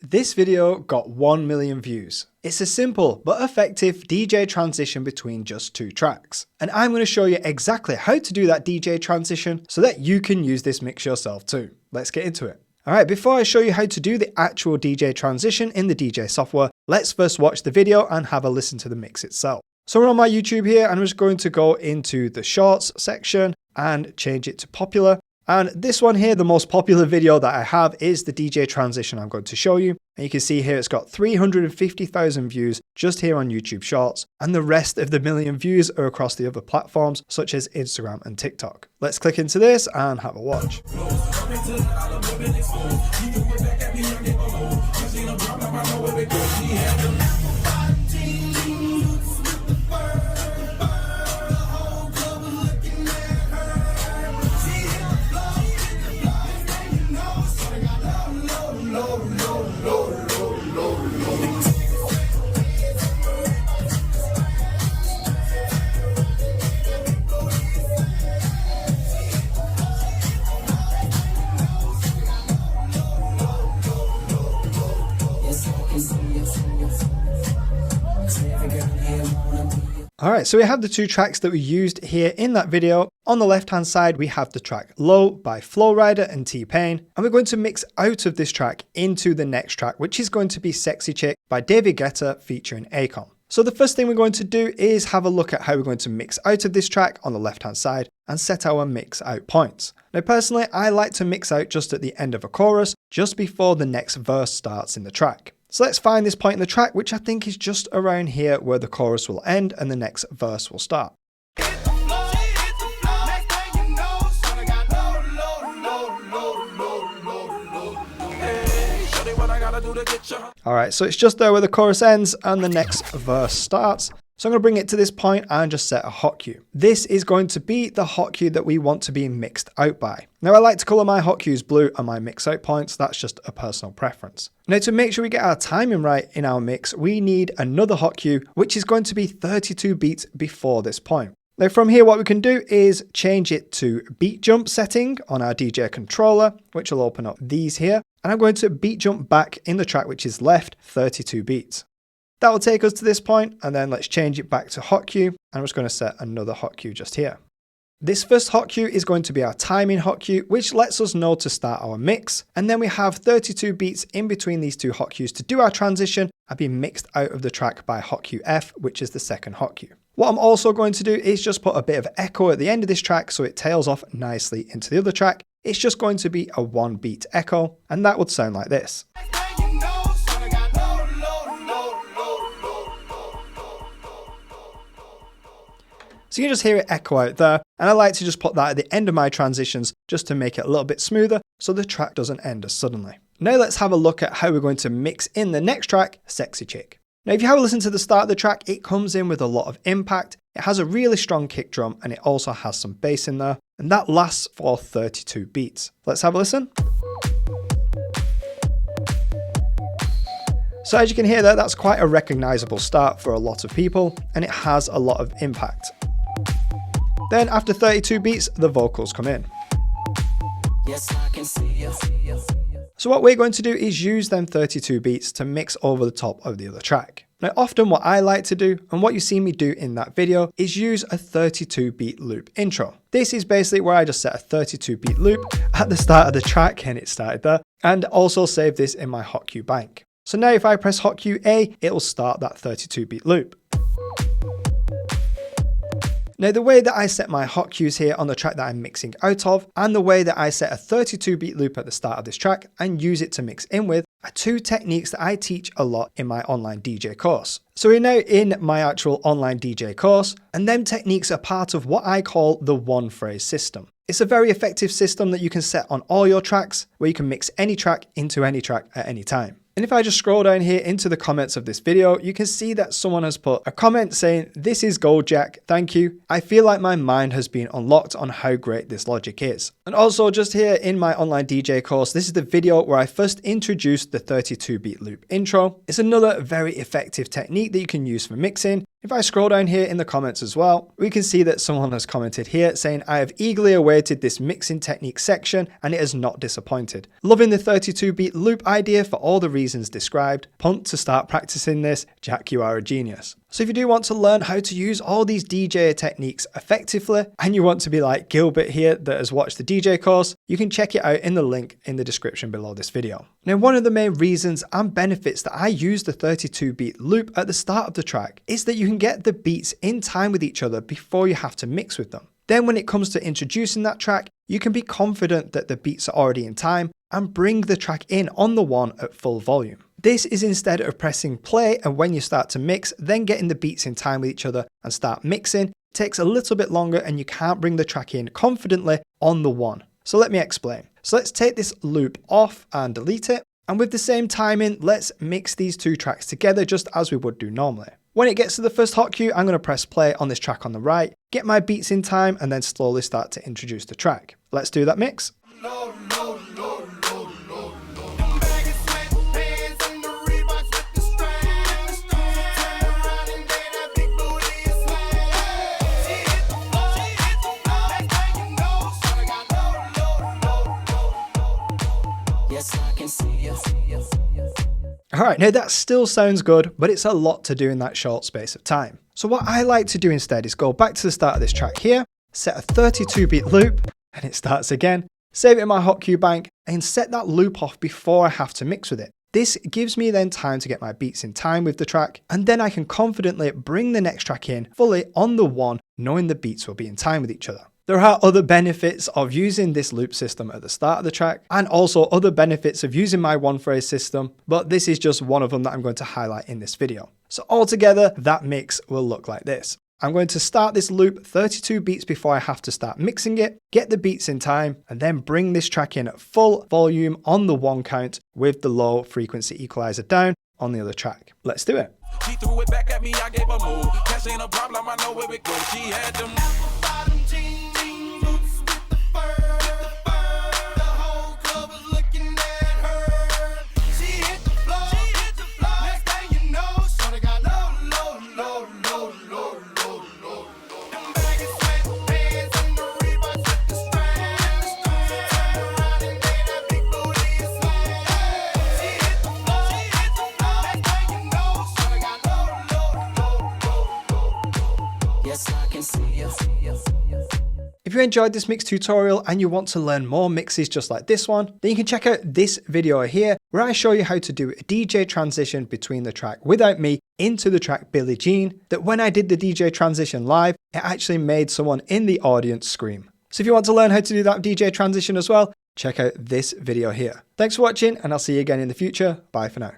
This video got 1 million views. It's a simple but effective DJ transition between just two tracks. And I'm going to show you exactly how to do that DJ transition so that you can use this mix yourself too. Let's get into it. Alright, before I show you how to do the actual DJ transition in the DJ software, let's first watch the video and have a listen to the mix itself. So we're on my YouTube here and I'm just going to go into the shorts section and change it to popular. And this one here, the most popular video that I have is the DJ transition I'm going to show you. And you can see here it's got 350,000 views just here on YouTube Shorts. And the rest of the million views are across the other platforms such as Instagram and TikTok. Let's click into this and have a watch. Alright, so we have the two tracks that we used here in that video. On the left hand side, we have the track Low by Flo Rida and T-Pain. And we're going to mix out of this track into the next track, which is going to be Sexy Chick by David Guetta featuring Akon. So the first thing we're going to do is have a look at how we're going to mix out of this track on the left hand side and set our mix out points. Now personally, I like to mix out just at the end of a chorus, just before the next verse starts in the track. So let's find this point in the track, which I think is just around here where the chorus will end and the next verse will start. Alright, so it's just there where the chorus ends and the next verse starts. So I'm going to bring it to this point and just set a hot cue. This is going to be the hot cue that we want to be mixed out by. Now I like to colour my hot cues blue and my mix out points, that's just a personal preference. Now to make sure we get our timing right in our mix, we need another hot cue, which is going to be 32 beats before this point. Now from here what we can do is change it to beat jump setting on our DJ controller, which will open up these here. And I'm going to beat jump back in the track which is left 32 beats. That will take us to this point, and then let's change it back to hot cue. I'm just going to set another hot cue just here. This first hot cue is going to be our timing hot cue, which lets us know to start our mix. And then we have 32 beats in between these two hot cues to do our transition and be mixed out of the track by hot cue F, which is the second hot cue. What I'm also going to do is just put a bit of echo at the end of this track so it tails off nicely into the other track. It's just going to be a 1 beat echo, and that would sound like this. So you can just hear it echo out there, and I like to just put that at the end of my transitions just to make it a little bit smoother so the track doesn't end as suddenly. Now let's have a look at how we're going to mix in the next track, Sexy Chick. Now if you have a listen to the start of the track, it comes in with a lot of impact, it has a really strong kick drum, and it also has some bass in there, and that lasts for 32 beats. Let's have a listen. So as you can hear there, that's quite a recognisable start for a lot of people, and it has a lot of impact. Then after 32 beats, the vocals come in. Yes, I can see you. So what we're going to do is use them 32 beats to mix over the top of the other track. Now often what I like to do, and what you see me do in that video, is use a 32 beat loop intro. This is basically where I just set a 32 beat loop at the start of the track, and it started there, and also save this in my hot cue bank. So now if I press hot cue A, it will start that 32 beat loop. Now the way that I set my hot cues here on the track that I'm mixing out of, and the way that I set a 32 beat loop at the start of this track and use it to mix in with, are two techniques that I teach a lot in my online DJ course. So we're now in my actual online DJ course, and them techniques are part of what I call the one phrase system. It's a very effective system that you can set on all your tracks, where you can mix any track into any track at any time. And if I just scroll down here into the comments of this video, you can see that someone has put a comment saying, "This is gold, Jack. Thank you. I feel like my mind has been unlocked on how great this logic is." And also just here in my online DJ course, this is the video where I first introduced the 32 beat loop intro. It's another very effective technique that you can use for mixing. If I scroll down here in the comments as well, we can see that someone has commented here saying, I have eagerly awaited this mixing technique section and it has not disappointed. Loving the 32-beat loop idea for all the reasons described. Pumped to start practicing this. Jack, you are a genius. So if you do want to learn how to use all these DJ techniques effectively, and you want to be like Gilbert here that has watched the DJ course, you can check it out in the link in the description below this video. Now, one of the main reasons and benefits that I use the 32-beat loop at the start of the track is that you can get the beats in time with each other before you have to mix with them. Then when it comes to introducing that track, you can be confident that the beats are already in time and bring the track in on the one at full volume. This is instead of pressing play and when you start to mix, then getting the beats in time with each other and start mixing, takes a little bit longer and you can't bring the track in confidently on the one. So let me explain. So let's take this loop off and delete it. And with the same timing, let's mix these two tracks together just as we would do normally. When it gets to the first hot cue, I'm going to press play on this track on the right, get my beats in time, and then slowly start to introduce the track. Let's do that mix. Alright, now that still sounds good, but it's a lot to do in that short space of time. So what I like to do instead is go back to the start of this track here, set a 32-beat loop, and it starts again, save it in my hot cue bank, and set that loop off before I have to mix with it. This gives me then time to get my beats in time with the track, and then I can confidently bring the next track in fully on the one, knowing the beats will be in time with each other. There are other benefits of using this loop system at the start of the track, and also other benefits of using my one phrase system, but this is just one of them that I'm going to highlight in this video. So altogether, that mix will look like this. I'm going to start this loop 32 beats before I have to start mixing it, get the beats in time, and then bring this track in at full volume on the one count with the low frequency equalizer down on the other track. Let's do it. She threw it back at me, I gave her move. Cash ain't a problem, I know where it goes. She had them boots with the fur. The whole club was looking at her. She hit the floor. Next thing you know, shorty got low. Them baggy sweatpants and the Reeboks with the straps. Turn around and get that big booty and slam. She hit the floor. Next thing you know, shorty got low. Yes, I can see you. If you enjoyed this mix tutorial and you want to learn more mixes just like this one, then you can check out this video here where I show you how to do a DJ transition between the track Without Me into the track Billie Jean, that when I did the DJ transition live, it actually made someone in the audience scream. So if you want to learn how to do that DJ transition as well, check out this video here. Thanks for watching and I'll see you again in the future. Bye for now.